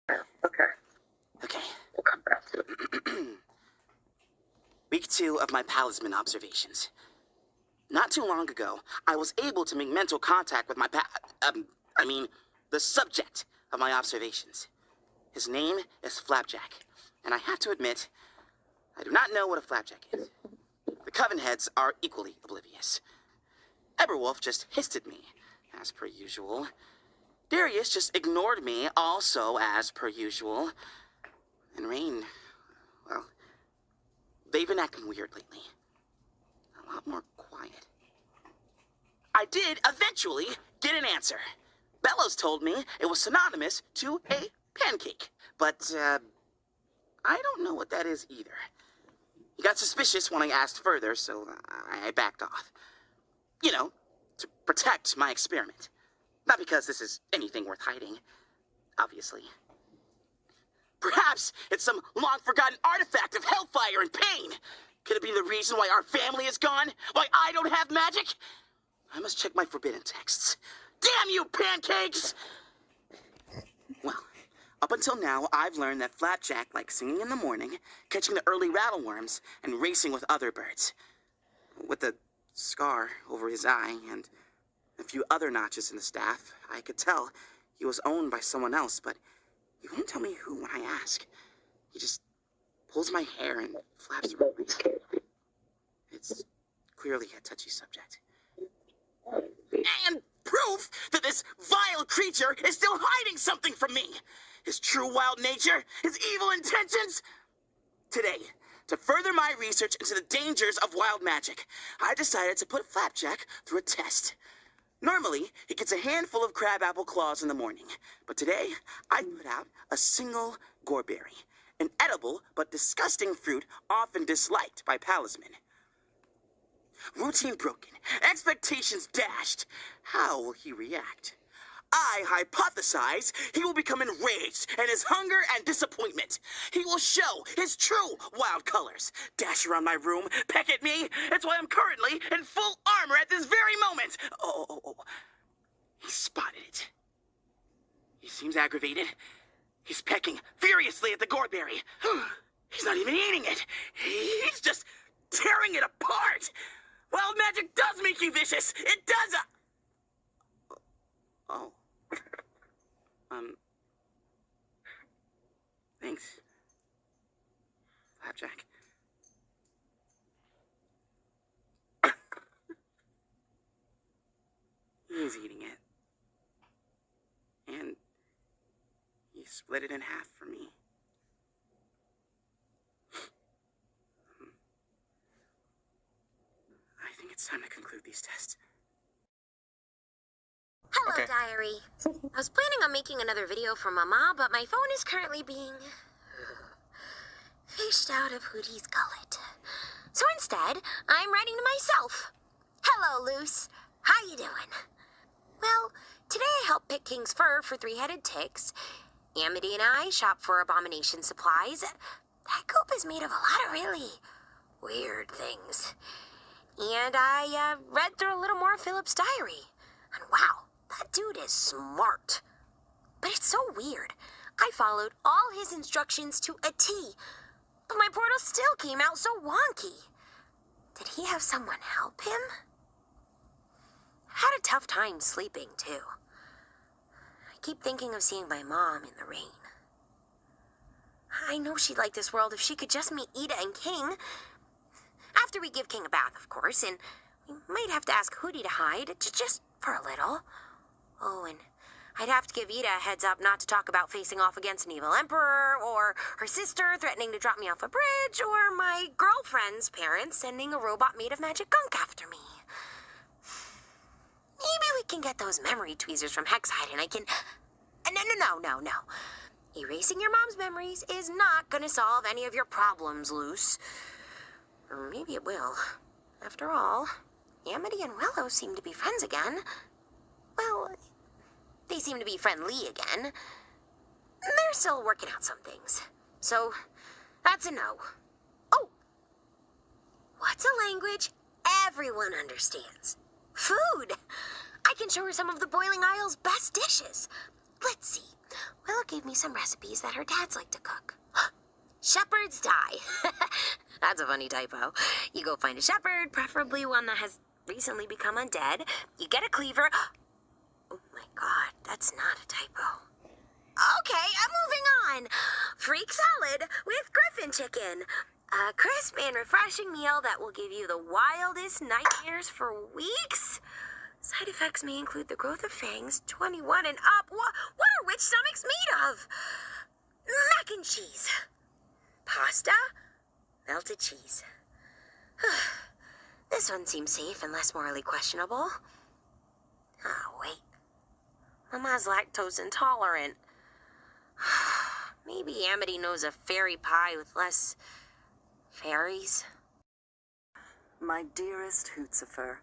Okay. Okay. We'll come back to it. Week 2 of my palisman observations. Not too long ago, I was able to make mental contact with my the subject of my observations. His name is Flapjack, and I have to admit, I do not know what a flapjack is. The Coven heads are equally oblivious. Eberwolf just hissed at me, as per usual. Darius just ignored me, also as per usual. And Rain, well, they've been acting weird lately. A lot more quiet. I did eventually get an answer. Bellows told me it was synonymous to a pancake, but I don't know what that is either. He got suspicious when I asked further, so I backed off. You know, to protect my experiment. Not because this is anything worth hiding, obviously. Perhaps it's some long-forgotten artifact of hellfire and pain. Could it be the reason why our family is gone? Why I don't have magic? I must check my forbidden texts. Damn you, pancakes! Well, up until now, I've learned that Flapjack likes singing in the morning, catching the early rattleworms, and racing with other birds. With a scar over his eye and a few other notches in the staff, I could tell he was owned by someone else, but he won't tell me who when I ask. He just pulls my hair and flaps around my head. It's clearly a touchy subject. And proof that this vile creature is still hiding something from me. His true wild nature, his evil intentions. Today, to further my research into the dangers of wild magic, I decided to put Flapjack through a test. Normally, he gets a handful of crabapple claws in the morning, but today, I put out a single goreberry, an edible but disgusting fruit often disliked by palismen. Routine broken, expectations dashed. How will he react? I hypothesize he will become enraged in his hunger and disappointment. He will show his true wild colors, dash around my room, peck at me. That's why I'm currently in full armor at this very moment. Oh. He spotted it. He seems aggravated. He's pecking furiously at the goreberry. He's not even eating it. He's just tearing it apart. Wild magic does make you vicious. It does. Oh. Thanks, Flapjack. He's eating it. And he split it in half for me. I think it's time to conclude these tests. Hello, Diary. I was planning on making another video for Mama, but my phone is currently being fished out of Hootie's gullet. So instead, I'm writing to myself. Hello, Luce. How you doing? Well, today I helped pick King's fur for three-headed ticks. Amity and I shop for abomination supplies. That goop is made of a lot of really weird things. And I read through a little more of Philip's diary. And wow, that dude is smart. But it's so weird. I followed all his instructions to a T, but my portal still came out so wonky. Did he have someone help him? I had a tough time sleeping, too. I keep thinking of seeing my mom in the rain. I know she'd like this world if she could just meet Ida and King. After we give King a bath, of course, and we might have to ask Hootie to hide, just for a little. Oh, and I'd have to give Ida a heads up not to talk about facing off against an evil emperor, or her sister threatening to drop me off a bridge, or my girlfriend's parents sending a robot made of magic gunk after me. Maybe we can get those memory tweezers from Hexhide and I can... No. Erasing your mom's memories is not gonna solve any of your problems, Luce. Or maybe it will. After all, Amity and Willow seem to be friends again. Well, they seem to be friendly again. They're still working out some things. So, that's a no. Oh! What's a language everyone understands? Food! I can show her some of the Boiling Isle's best dishes. Let's see. Willow gave me some recipes that her dads like to cook. Shepherd's dye. That's a funny typo. You go find a shepherd, preferably one that has recently become undead. You get a cleaver. Oh my god, that's not a typo. Okay, I'm moving on. Freak salad with griffin chicken. A crisp and refreshing meal that will give you the wildest nightmares for weeks. Side effects may include the growth of fangs, 21 and up. What are witch stomachs made of? Mac and cheese. Pasta? Melted cheese. This one seems safe and less morally questionable. Oh, wait. Mama's lactose intolerant. Maybe Amity knows a fairy pie with less fairies. My dearest Hootsifer,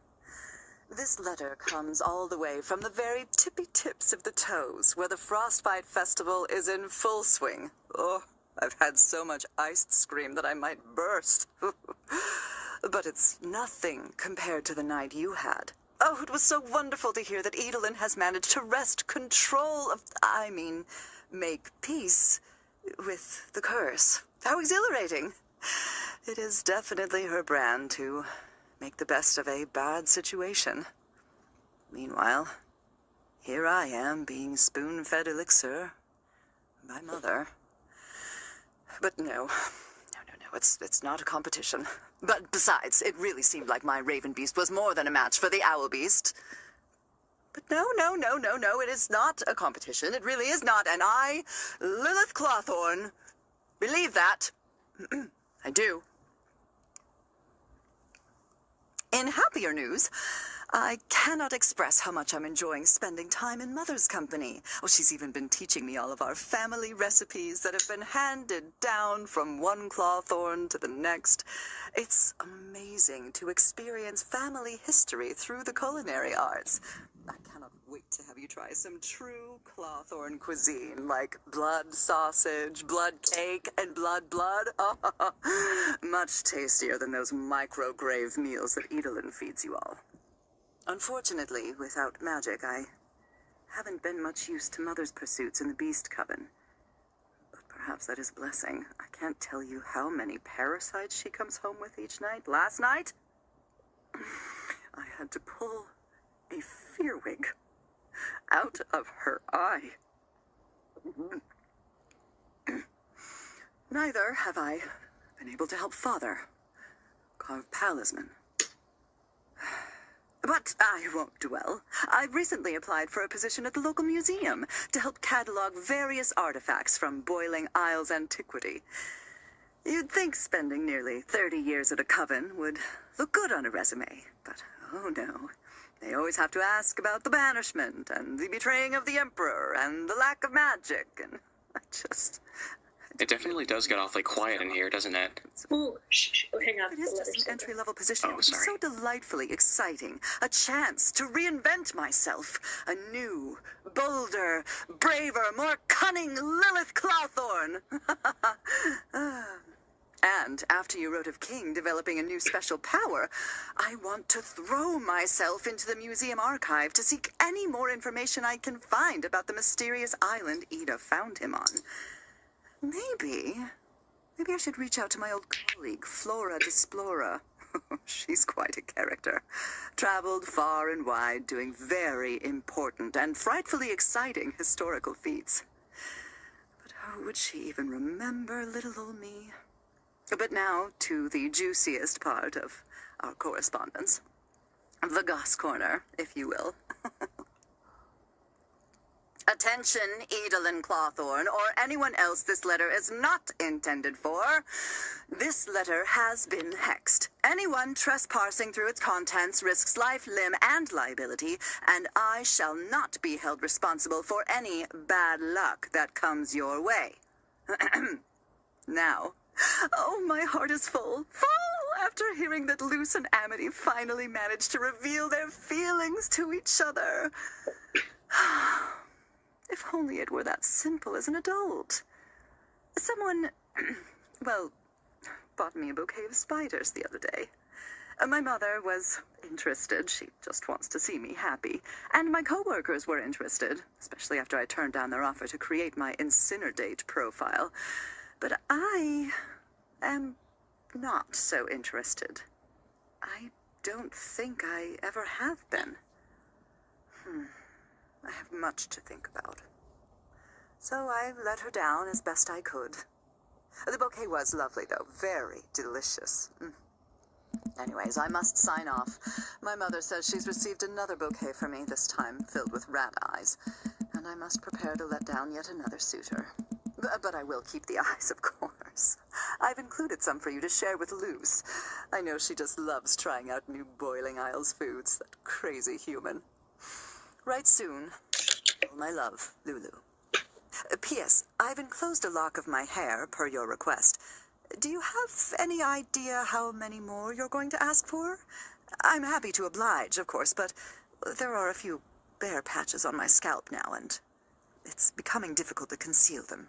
this letter comes all the way from the very tippy tips of the toes, where the Frostbite Festival is in full swing. Oh, I've had so much iced scream that I might burst. But it's nothing compared to the night you had. Oh, it was so wonderful to hear that Edelyn has managed to wrest control of, make peace with the curse. How exhilarating. It is definitely her brand to make the best of a bad situation. Meanwhile, here I am being spoon-fed elixir by Mother. But no, it's not a competition. But besides, it really seemed like my Raven Beast was more than a match for the Owl Beast. But no, it is not a competition. It really is not, and I, Lilith Clawthorn, believe that. I do. In happier news, I cannot express how much I'm enjoying spending time in Mother's company. Oh, she's even been teaching me all of our family recipes that have been handed down from one Clawthorn to the next. It's amazing to experience family history through the culinary arts. I cannot wait to have you try some true Clawthorn cuisine, like blood sausage, blood cake, and blood. Oh, much tastier than those micrograve meals that Edelyn feeds you all. Unfortunately, without magic, I haven't been much use to Mother's pursuits in the Beast Coven. But perhaps that is a blessing. I can't tell you how many parasites she comes home with each night. Last night, I had to pull a fear wig out of her eye. Neither have I been able to help Father carve palisman. But I won't dwell. I've recently applied for a position at the local museum to help catalog various artifacts from Boiling Isle's antiquity. You'd think spending nearly 30 years at a coven would look good on a resume, but oh no. They always have to ask about the banishment, and the betraying of the Emperor, and the lack of magic, and I just... It definitely does get awfully quiet in here, doesn't it? Ooh, shh, hang on. It is just an entry-level position. Oh, It would be so delightfully exciting. A chance to reinvent myself. A new, bolder, braver, more cunning Lilith Clawthorn. And after you wrote of King developing a new special power, I want to throw myself into the museum archive to seek any more information I can find about the mysterious island Ida found him on. Maybe I should reach out to my old colleague, Flora Desplora. She's quite a character. Traveled far and wide, doing very important and frightfully exciting historical feats. But how would she even remember little old me? But now to the juiciest part of our correspondence. The Goss Corner, if you will. Attention, Edelyn Clawthorn, or anyone else this letter is not intended for. This letter has been hexed. Anyone trespassing through its contents risks life, limb, and liability, and I shall not be held responsible for any bad luck that comes your way. Now, oh, my heart is full after hearing that Luce and Amity finally managed to reveal their feelings to each other. If only it were that simple as an adult. Someone, well, bought me a bouquet of spiders the other day. My mother was interested. She just wants to see me happy. And my coworkers were interested, especially after I turned down their offer to create my Incineradate profile. But I am not so interested. I don't think I ever have been. I have much to think about. So I let her down as best I could. The bouquet was lovely, though. Very delicious. Anyways, I must sign off. My mother says she's received another bouquet for me, this time filled with rat eyes. And I must prepare to let down yet another suitor. But I will keep the eyes, of course. I've included some for you to share with Luce. I know she just loves trying out new Boiling Isles foods, that crazy human. Write soon. All my love, Lulu. P.S. I've enclosed a lock of my hair, per your request. Do you have any idea how many more you're going to ask for? I'm happy to oblige, of course, but there are a few bare patches on my scalp now, and it's becoming difficult to conceal them.